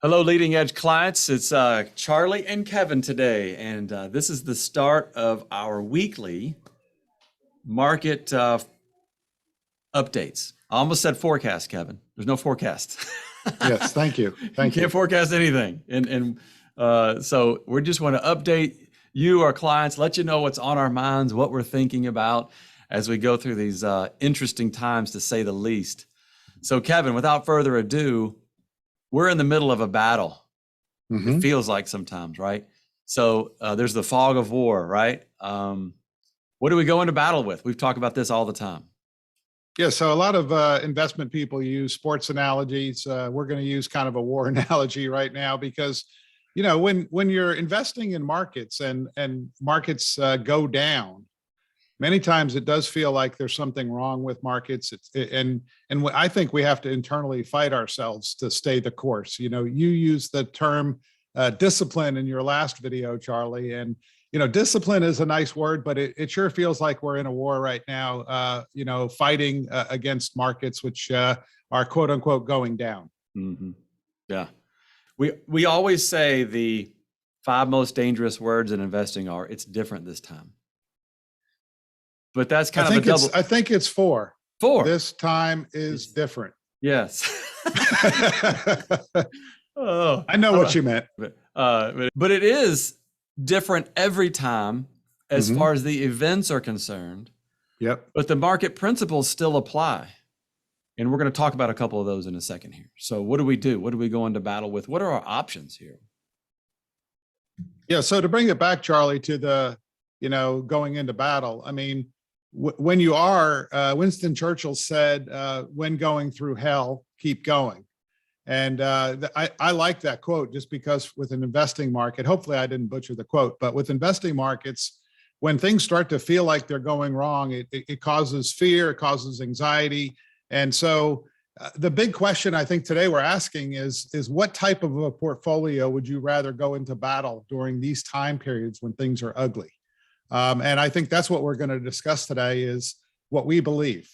Hello, leading edge clients. It's Charlie and Kevin today, and this is the start of our weekly market updates. I almost said forecast, Kevin. There's no forecast. Yes, thank you. You Thank can't you. forecast anything, and so we just want to update you, our clients, let you know what's on our minds, what we're thinking about as we go through these interesting times, to say the least. So, Kevin, without further ado, we're in the middle of a battle. It hmm feels like sometimes, right? So there's the fog of war, right? What do we go into battle with? We've talked about this all the time. Yeah, so a lot of investment people use sports analogies. We're going to use kind of a war analogy right now because, when you're investing in markets and markets go down, many times it does feel like there's something wrong with markets. I think we have to internally fight ourselves to stay the course. You use the term discipline in your last video, Charlie, and discipline is a nice word, but it sure feels like we're in a war right now. Fighting against markets which are quote unquote going down. Hmm. Yeah, we always say the 5 most dangerous words in investing are "it's different this time," but that's I kind of a think it's double I think it's four. four. This time is different. Yes. I Oh, know what you meant. but it is different every time as hmm far as the events are concerned. Yep. But the market principles still apply. And we're going to talk about a couple of those in a second here. So what do we do? What do we go into battle with? What are our options here? Yeah. So to bring it back, Charlie, to the, going into battle, I mean, when you are, Winston Churchill said, when going through hell, keep going. And I like that quote just because with an investing market, hopefully I didn't butcher the quote, but with investing markets, when things start to feel like they're going wrong, it causes fear, it causes anxiety. And so the big question I think today we're asking is what type of a portfolio would you rather go into battle during these time periods when things are ugly? And I think that's what we're going to discuss today is what we believe.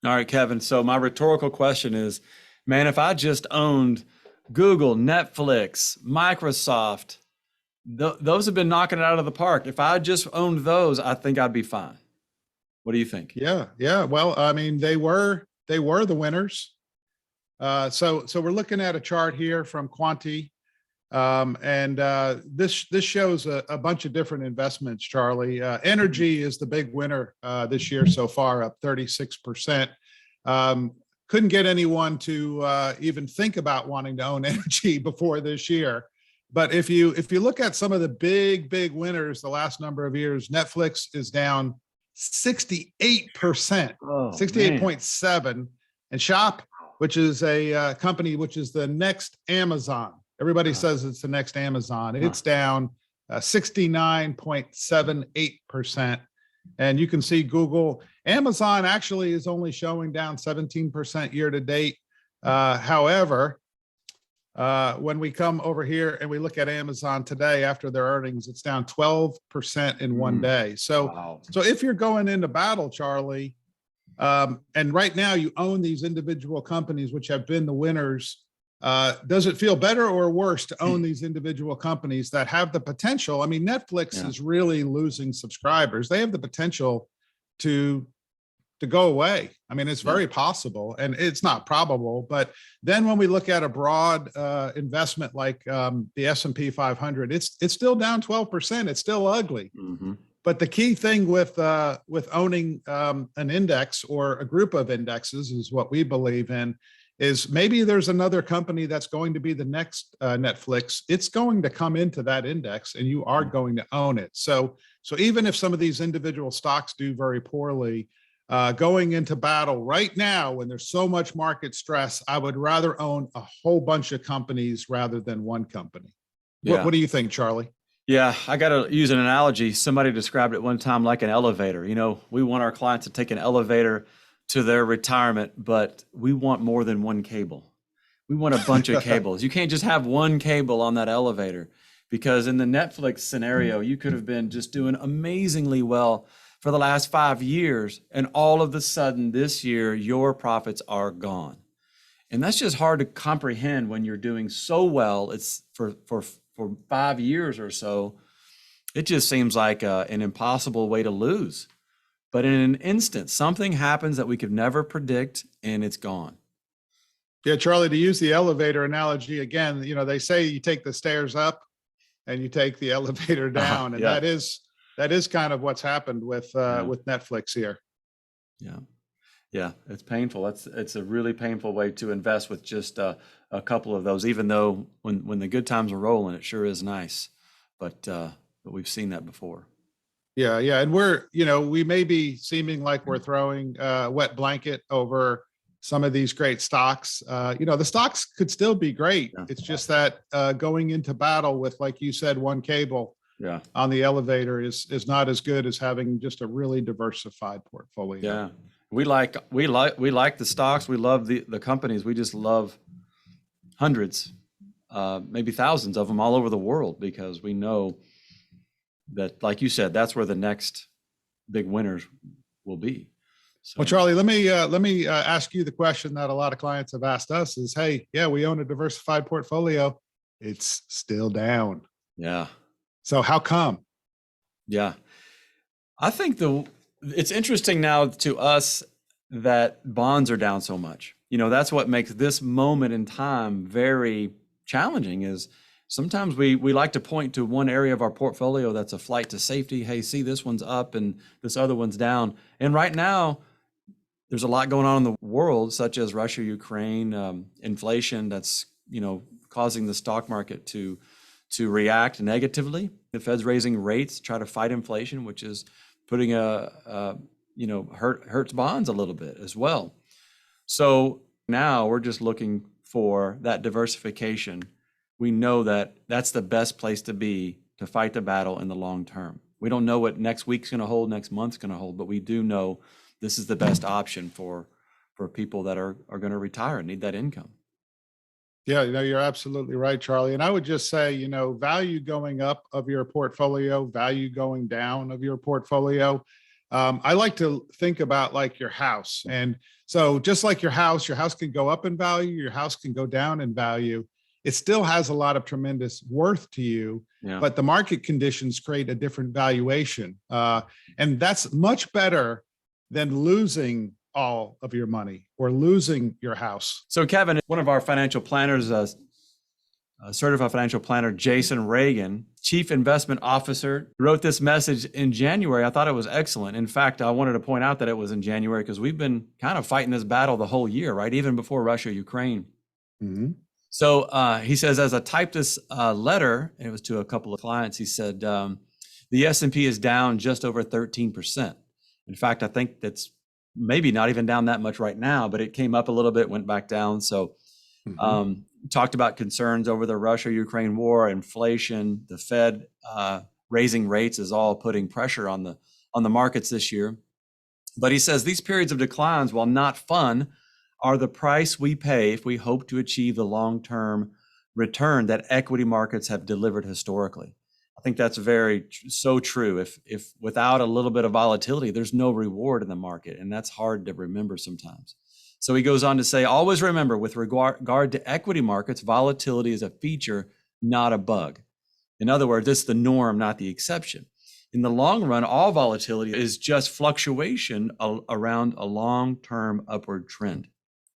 All right, Kevin. So my rhetorical question is, man, if I just owned Google, Netflix, Microsoft, those have been knocking it out of the park. If I just owned those, I think I'd be fine. What do you think? Yeah, yeah. Well, I mean, they were the winners. So we're looking at a chart here from Quanti, and this shows a bunch of different investments. Charlie, energy is the big winner this year so far, up 36%. Couldn't get anyone to even think about wanting to own energy before this year. But if you look at some of the big winners the last number of years, Netflix is down 68%, Oh, man. 68.7, and Shop, which is a company which is the next Amazon. Everybody Uh, says it's the next Amazon. huh. It's down 69.78%. And you can see Google. Amazon actually is only showing down 17% year to date. However, when we come over here and we look at Amazon today after their earnings, it's down 12% in one Mm, day. So, wow. so if you're going into battle, Charlie, and right now you own these individual companies which have been the winners, does it feel better or worse to own these individual companies that have the potential? I mean, Netflix Yeah. is really losing subscribers. They have the potential to go away. I mean, it's Yeah. very possible, and it's not probable. But then when we look at a broad investment like the S&P 500, it's still down 12%. It's still ugly. Hmm. But the key thing with owning an index or a group of indexes is what we believe in is maybe there's another company that's going to be the next Netflix. It's going to come into that index, and you are going to own it. So even if some of these individual stocks do very poorly, going into battle right now when there's so much market stress, I would rather own a whole bunch of companies rather than one company. What, Yeah. what do you think, Charlie? Yeah, I got to use an analogy. Somebody described it one time like an elevator. We want our clients to take an elevator to their retirement, but we want more than one cable. We want a bunch of cables. You can't just have one cable on that elevator because in the Netflix scenario, you could have been just doing amazingly well for the last 5 years, and all of a sudden this year, your profits are gone. And that's just hard to comprehend when you're doing so well. It's for 5 years or so. It just seems like an impossible way to lose. But in an instant, something happens that we could never predict, and it's gone. Yeah, Charlie, to use the elevator analogy again, you know, they say you take the stairs up and you take the elevator down, and Yeah. that is kind of what's happened Yeah. with Netflix here. Yeah. Yeah, it's painful. It's a really painful way to invest with just a couple of those, even though when the good times are rolling, it sure is nice. But we've seen that before. Yeah, yeah, and we're, you know, we may be seeming like we're throwing a wet blanket over some of these great stocks. You know, the stocks could still be great. Yeah. It's just that going into battle with, like you said, one cable Yeah. on the elevator is not as good as having just a really diversified portfolio. Yeah. We like the stocks. We love the companies. We just love hundreds, maybe thousands of them all over the world, because we know that, like you said, that's where the next big winners will be. So, Well, Charlie, let me ask you the question that a lot of clients have asked us is, hey, yeah, we own a diversified portfolio. It's still down. yeah. So how come? Yeah. I think it's interesting now to us that bonds are down so much. You know, that's what makes this moment in time very challenging. Is sometimes we like to point to one area of our portfolio that's a flight to safety. Hey, see, this one's up and this other one's down. And right now, there's a lot going on in the world, such as Russia, Ukraine, inflation that's, you know, causing the stock market to react negatively. The Fed's raising rates, try to fight inflation, which is putting hurts bonds a little bit as well. So now we're just looking for that diversification. We know that that's the best place to be to fight the battle in the long term. We don't know what next week's going to hold, next month's going to hold, but we do know this is the best option for people that are going to retire and need that income. Yeah, you know, you're absolutely right, Charlie. And I would just say, you know, value going up of your portfolio, value going down of your portfolio. I like to think about like your house. And so just like your house can go up in value, your house can go down in value. It still has a lot of tremendous worth to you, Yeah. but the market conditions create a different valuation. And that's much better than losing all of your money or losing your house. So Kevin, one of our financial planners, certified financial planner, Jason Reagan, Chief Investment Officer, wrote this message in January. I thought it was excellent. In fact, I wanted to point out that it was in January because we've been kind of fighting this battle the whole year, right? Even before Russia, Ukraine. Mm-hmm. So he says, as I typed this letter, and it was to a couple of clients, he said, the S&P is down just over 13%. In fact, I think that's maybe not even down that much right now, but it came up a little bit, went back down. So talked about concerns over the Russia-Ukraine war, inflation, the Fed raising rates is all putting pressure on the markets this year. But he says these periods of declines, while not fun, are the price we pay if we hope to achieve the long-term return that equity markets have delivered historically. I think that's so true. If without a little bit of volatility, there's no reward in the market, and that's hard to remember sometimes. So he goes on to say, always remember, with regard to equity markets, volatility is a feature, not a bug. In other words, it's the norm, not the exception. In the long run, all volatility is just fluctuation around a long-term upward trend.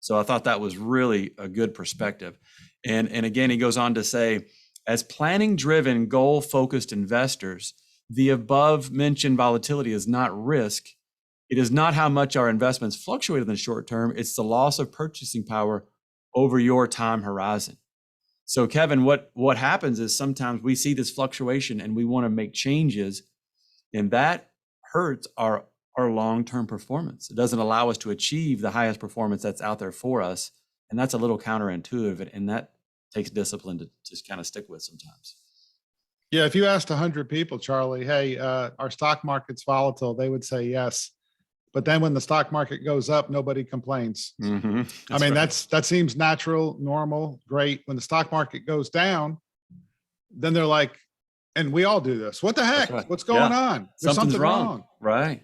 So I thought that was really a good perspective. And again, he goes on to say, as planning-driven, goal-focused investors, the above-mentioned volatility is not risk. It is not how much our investments fluctuate in the short term. It's the loss of purchasing power over your time horizon. So, Kevin, what happens is sometimes we see this fluctuation and we want to make changes, and that hurts our long-term performance. It doesn't allow us to achieve the highest performance that's out there for us, and that's a little counterintuitive, and that takes discipline to just kind of stick with sometimes. Yeah, if you asked 100 people, Charlie, hey, our stock market's volatile, they would say yes. But then when the stock market goes up, nobody complains. Mm-hmm. I mean, right. that seems natural, normal, great. When the stock market goes down, then they're like, and we all do this. What the heck? right. What's going Yeah. on? There's Something's something wrong. Right.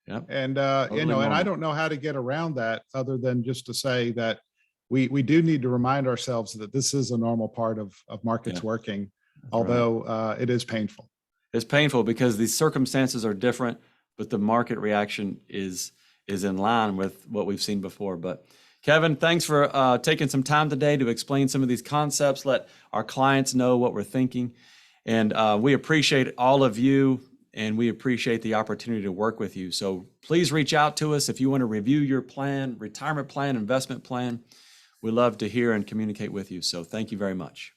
Yep. And Totally you know, and I normal. don't know how to get around that other than just to say that we do need to remind ourselves that this is a normal part of markets Yeah, working, that's right. although it is painful. It's painful because these circumstances are different, but the market reaction is in line with what we've seen before. But Kevin, thanks for taking some time today to explain some of these concepts, let our clients know what we're thinking. And we appreciate all of you, and we appreciate the opportunity to work with you. So please reach out to us if you want to review your plan, retirement plan, investment plan. We love to hear and communicate with you. So thank you very much.